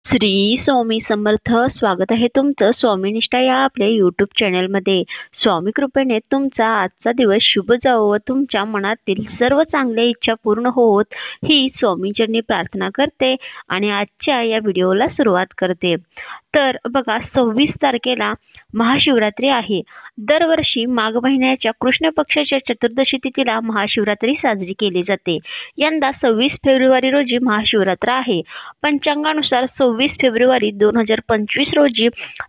श्री स्वामी समर्थ. स्वागत आहे तुमचं स्वामीनिष्ठा या आपल्या यूट्यूब चॅनलमध्ये. स्वामी कृपेने तुमचा आजचा दिवस शुभ जावो व तुमच्या मनातील सर्व चांगल्या इच्छा पूर्ण होत ही स्वामींचरणी प्रार्थना करते आणि आजच्या या व्हिडिओला सुरुवात करते. तर बघा, 26 तारखेला महाशिवरात्री आहे. दरवर्षी माघ महिन्याच्या कृष्ण पक्षाच्या चतुर्दशी तिथीला महाशिवरात्री साजरी केली जाते. यंदा 26 फेब्रुवारी रोजी महाशिवरात्र आहे. पंचांगानुसार 26 फेब्रुवारी 2025 रोजी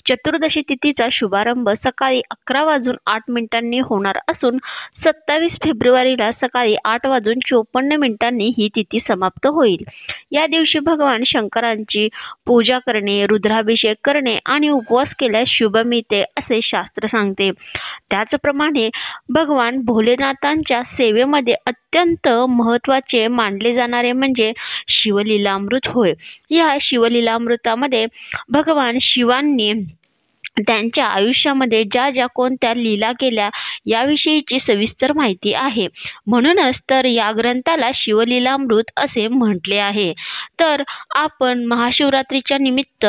चतुर्दशी तिथीचा शुभारंभ सकाळी 11:08 होणार असून 27 फेब्रुवारीला सकाळी 8:54 ही तिथी समाप्त होईल. या दिवशी भगवान शंकरांची पूजा करणे, रुद्राभिषेक करणे आणि उपवास केल्यास शुभ मिळते असे शास्त्र सांगते. त्याचप्रमाणे भगवान भोलेनाथांच्या सेवेमध्ये अत्यंत महत्त्वाचे मानले जाणारे म्हणजे शिवलीलामृत होय. या शिवलीलामृतामध्ये भगवान शिवांनी त्यांच्या आयुष्यामध्ये ज्या कोणत्या लीला केल्या याविषयीची सविस्तर माहिती आहे. म्हणूनच तर या ग्रंथाला शिवलीलामृत असे म्हटले आहे. तर आपण महाशिवरात्रीच्या निमित्त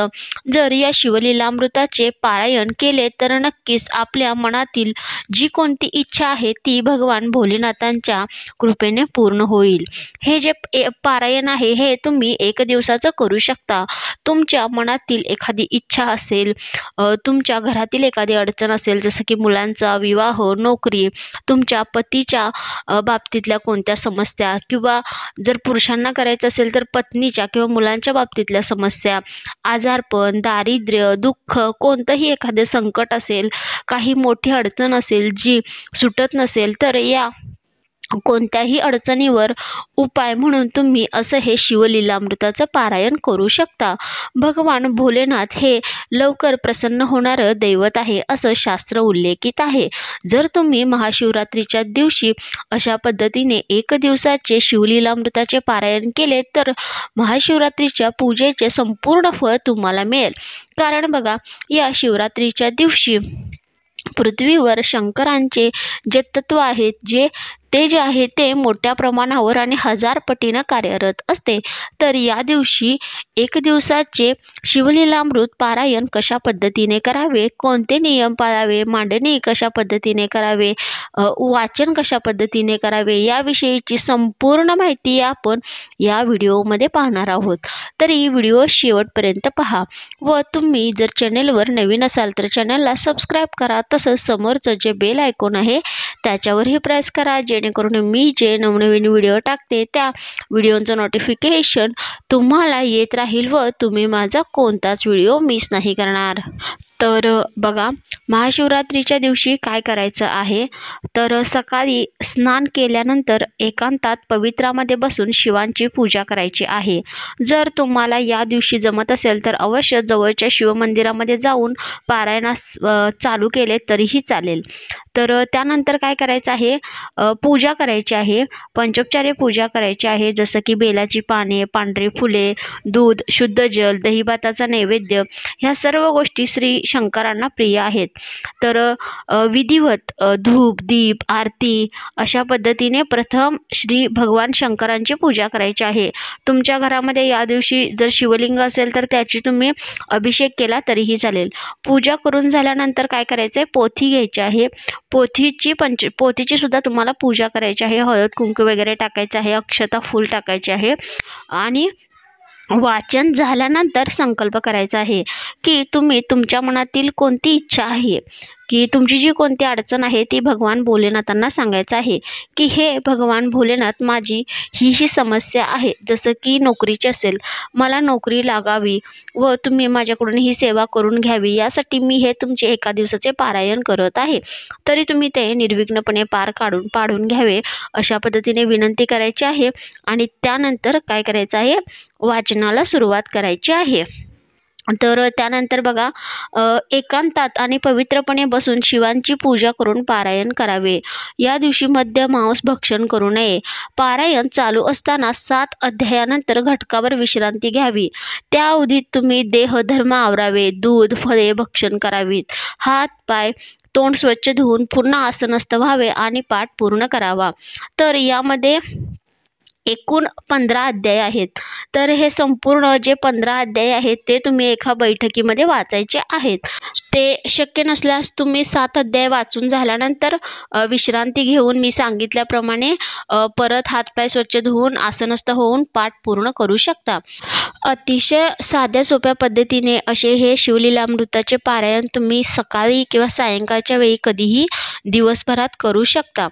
जर या शिवलीलामृताचे पारायण केले तर नक्कीच आपल्या मनातील जी कोणती इच्छा आहे ती भगवान भोलेनाथांच्या कृपेने पूर्ण होईल. हे जे पारायण आहे हे तुम्ही 1 दिवसाचं करू शकता. तुमच्या मनातील एखादी इच्छा असेल, तुमच्या घरातील एखादी अडचण असेल, जसं की मुलांचा विवाह, नोकरी, तुमच्या पतीच्या बाबतीतल्या कोणत्या समस्या, किंवा जर पुरुषांना करायचं असेल तर पत्नीच्या किंवा मुलांच्या बाबतीतल्या समस्या, आजारपण, दारिद्र्य, दुःख, कोणतंही एखादे संकट असेल, काही मोठी अडचण असेल जी सुटत नसेल, तर या कोणत्याही अडचणीवर उपाय म्हणून तुम्ही असं हे शिवलीलामृताचं पारायण करू शकता. भगवान भोलेनाथ हे लवकर प्रसन्न होणारं दैवत आहे असं शास्त्र उल्लेखित आहे. जर तुम्ही महाशिवरात्रीच्या दिवशी अशा पद्धतीने 1 दिवसाचे शिवलीलामृताचे पारायण केले तर महाशिवरात्रीच्या पूजेचे संपूर्ण फळ तुम्हाला मिळेल. कारण बघा, या शिवरात्रीच्या दिवशी पृथ्वीवर शंकरांचे जे तत्व आहेत, जे आहे ते मोठ्या प्रमाणावर आणि 1000 पटीनं कार्यरत असते. तर या दिवशी 1 दिवसाचे शिवलीलामृत पारायण कशा पद्धतीने करावे, कोणते नियम पाळावे, मांडणी कशा पद्धतीने करावे, वाचन कशा पद्धतीने करावे याविषयीची संपूर्ण माहिती आपण या व्हिडिओमध्ये पाहणार आहोत. तर ही व्हिडिओ शेवटपर्यंत पहा व तुम्ही जर चॅनेलवर नवीन असाल तर चॅनलला सबस्क्राईब करा. तसंच समोरचं जे बेल आयकॉन आहे त्याच्यावरही प्रेस करा, जेणेकरून मी जे नवनवीन व्हिडिओ टाकते त्या व्हिडिओचं नोटिफिकेशन तुम्हाला येत राहील व तुम्ही माझा कोणताच व्हिडिओ मिस नाही करणार. तर बघा, महाशिवरात्रीच्या दिवशी काय करायचं आहे तर सकाळी स्नान केल्यानंतर एकांतात पवित्रामध्ये बसून शिवांची पूजा करायची आहे. जर तुम्हाला या दिवशी जमत असेल तर अवश्य जवळच्या शिवमंदिरामध्ये जाऊन पारायणास चालू केले तरीही चालेल. तर त्यानंतर काय करायचं आहे, पूजा करायची आहे, पंचोपचारे पूजा करायची आहे. जसं की बेलाची पाने, पांढरी फुले, दूध, शुद्ध जल, दहीभाताचा नैवेद्य, ह्या सर्व गोष्टी श्री शंकरांना प्रिय आहेत. तर विधिवत धूप, दीप, आरती अशा पद्धतीने प्रथम श्री भगवान शंकरांची पूजा करायची आहे. तुमच्या घरामध्ये या दिवशी जर शिवलिंग असेल तर त्याची तुम्ही अभिषेक केला तरीही चालेल. पूजा करून झाल्यानंतर काय करायचं आहे, पोथी घ्यायची आहे. पोथीची सुद्धा तुम्हाला पूजा करायची आहे. हळद कुंकू वगैरे टाकायचं आहे, अक्षता फूल टाकायचे आहे आणि वाचन झाल्यानंतर संकल्प करायचा आहे की तुम्ही तुमच्या मनातील कोणती इच्छा आहे, की तुमची जी कोणती अडचण आहे ती भगवान भोलेनाथांना सांगायचं आहे की हे भगवान भोलेनाथ, माझी ही समस्या आहे. जसं की नोकरीची असेल, मला नोकरी लागावी व तुम्ही माझ्याकडून ही सेवा करून घ्यावी, यासाठी मी हे तुमचे 1 दिवसाचे पारायण करत आहे. तरी तुम्ही ते निर्विघ्नपणे पाडून घ्यावे अशा पद्धतीने विनंती करायची आहे. आणि त्यानंतर काय करायचं आहे, वाचनाला सुरुवात करायची आहे. तर त्यानंतर बघा, एकांतात आणि पवित्रपणे बसून शिवांची पूजा करून पारायण करावे. या दिवशी मद्य मांस भक्षण करू नये. पारायण चालू असताना 7 अध्यायानंतर घटकावर विश्रांती घ्यावी. त्या अवधीत तुम्ही देहधर्म आवरावे, दूध, फळे भक्षण करावीत, हात पाय तोंड स्वच्छ धुवून पूर्ण आसनस्थ व्हावे आणि पाठ पूर्ण करावा. तर यामध्ये एकूण 15 अध्याय आहेत। तर हे संपूर्ण जे 15 अध्याय आहेत ते तुम्ही एका बैठकीमध्ये वाचायचे आहेत। ते शक्य नसल्यास तुम्ही 7 अध्याय वाचून झाल्यानंतर विश्रांती घेऊन मी सांगितल्याप्रमाणे परत हातपाय स्वच्छ धुवून आसनस्थ होऊन पाठ पूर्ण करू शकता। अतिशय साध्या सोप्या पद्धतीने असे हे शिवलीलामृताचे पारायण तुम्ही सकाळी किंवा सायंकाळच्या वेळी कधीही दिवसभरात करू शकता।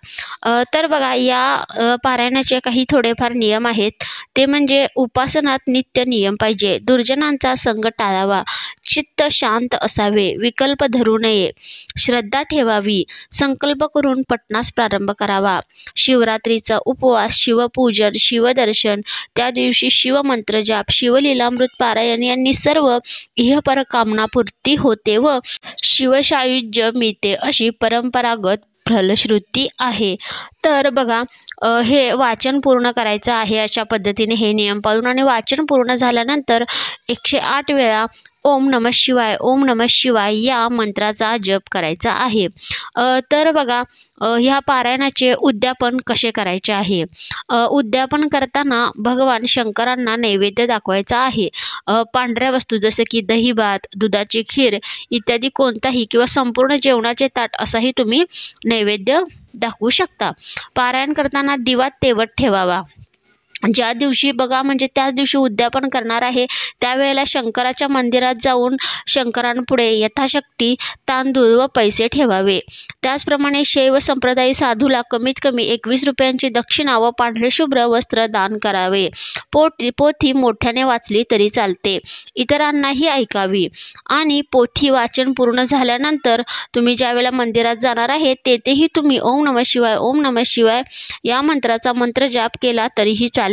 तर बघा, या पारायणाचे काही थोडेफार नियम आहेत। ते म्हणजे उपासनात नित्य नियम पाहिजे, दुर्जनांचा संग टाळावा, चित्त शांत असावे, विकल्प धरू नये, श्रद्धा ठेवावी, संकल्प करून पठणास प्रारंभ करावा, शिवरात्रीचा उपवास, शिवपूजन, शिवदर्शन, त्या दिवशी शिवमंत्र जाप, शिवलीलामृत पारायण यांनी सर्व इहपर कामनापूर्ती होते व शिवसायुज्य मिळते अशी परंपरागत फलश्रुती आहे। तर बघा, हे वाचन पूर्ण करायचं आहे अशा पद्धतीने हे नियम पाळून, आणि वाचन पूर्ण झाल्यानंतर 108 वेळा ओम नमः शिवाय, ओम नमः शिवाय या मंत्राचा जप करायचा आहे। तर बघा, ह्या पारायणाचे उद्यापन कसे करायचे आहे। उद्यापन करताना भगवान शंकरांना नैवेद्य दाखवायचा आहे। पांढऱ्या वस्तू जसे की दही भात, दुधाची खीर इत्यादी कोणताही किंवा संपूर्ण जेवणाचे ताट असाही तुम्ही नैवेद्य दाखवू शकता। पारायण करताना दिवा तेवत ठेवावा। ज्या दिवशी बघा, म्हणजे त्याच दिवशी उद्यापन करणार आहे त्यावेळेला शंकराच्या मंदिरात जाऊन शंकरांपुढे यथाशक्ती तांदूळ व पैसे ठेवावे। त्याचप्रमाणे शैव संप्रदायी साधूला कमीत कमी 21 रुपयांची दक्षिणा व पांढरे शुभ्र वस्त्र दान करावे। पोथी मोठ्याने वाचली तरी चालते, इतरांनाही ऐकावी। आणि पोथी वाचन पूर्ण झाल्यानंतर तुम्ही ज्यावेळेला मंदिरात जाणार आहे तेथेही तुम्ही ओम नमः शिवाय, ओम नमः शिवाय या मंत्राचा मंत्रजाप केला तरीही चालेल।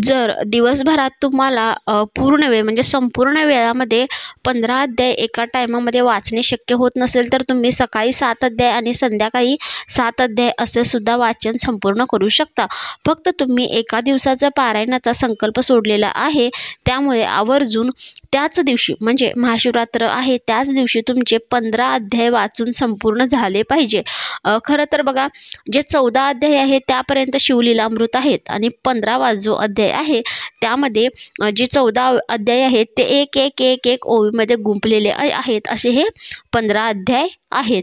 जर दिवसभरात तुम्हाला पूर्ण वेळ म्हणजे संपूर्ण वेळामध्ये 15 अध्याय एका टायमामध्ये वाचणे शक्य होत नसेल तर तुम्ही सकाळी 7 अध्याय आणि संध्याकाळी 7 अध्याय असे सुद्धा वाचन संपूर्ण करू शकता। फक्त तुम्ही एका दिवसाचा पारायणाचा संकल्प सोडलेला आहे, त्यामुळे आवर्जून त्याच दिवशी म्हणजे महाशिवरात्र आहे त्याच दिवशी तुमचे 15 अध्याय वाचून संपूर्ण झाले पाहिजे। खरं तर बघा, जे 14 अध्याय आहेत त्यापर्यंत शिवलीलामृत आहेत आणि 15वा जो अध्याय आहे त्यामध्ये जे 14 अध्याय आहेत ते एक एक एक एक ओळीमध्ये गुंफलेले आहेत, असे हे 15 अध्याय आहेत।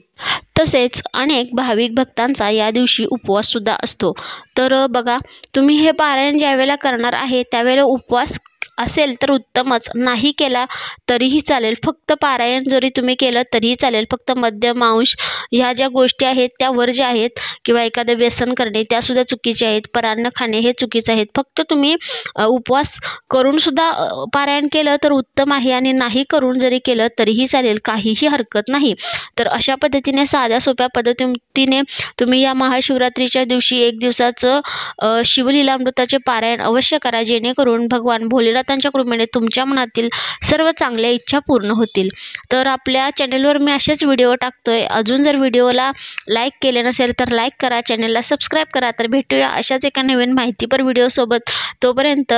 तसेच अनेक भाविक भक्तांचा या दिवशी उपवास सुद्धा असतो। तर बघा, तुम्ही हे पारायण ज्यावेळेला करणार आहे त्यावेळेला उपवास असेल तर उत्तमच, नाही केला तरीही चालेल। फक्त पारायण जरी तुम्ही केलं तरीही चालेल, फक्त मद्य मांस ह्या ज्या गोष्टी आहेत त्या वर्ज्य आहेत, किंवा एखादं व्यसन करणे त्यासुद्धा चुकीचे आहेत, परान्न खाणे हे चुकीचं आहे। फक्त तुम्ही उपवास करून सुद्धा पारायण केलं तर उत्तम आहे, आणि नाही करून जरी केलं तरीही चालेल, काहीही हरकत नाही। तर अशा पद्धतीने साध्या सोप्या पद्धतीने तुम्ही या महाशिवरात्रीच्या दिवशी एक दिवसाचं शिवलीलामृताचे पारायण अवश्य करा, जेणेकरून भगवान भोलेनाथांच्या कृपेने तुमच्या मनातील सर्व चांगल्या इच्छा पूर्ण होतील। तर आपल्या चॅनलवर मी असेच व्हिडिओ टाकतोय। अजून जर व्हिडिओला लाईक केले नसेल तर लाईक करा, चॅनलला सबस्क्राईब करा। तर भेटूया अशाच एका नवीन माहितीपर व्हिडिओसोबत। तोपर्यंत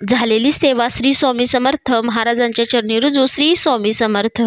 झालेली सेवा श्री स्वामी समर्थ महाराजांच्या चरणी रुजू। श्री स्वामी समर्थ।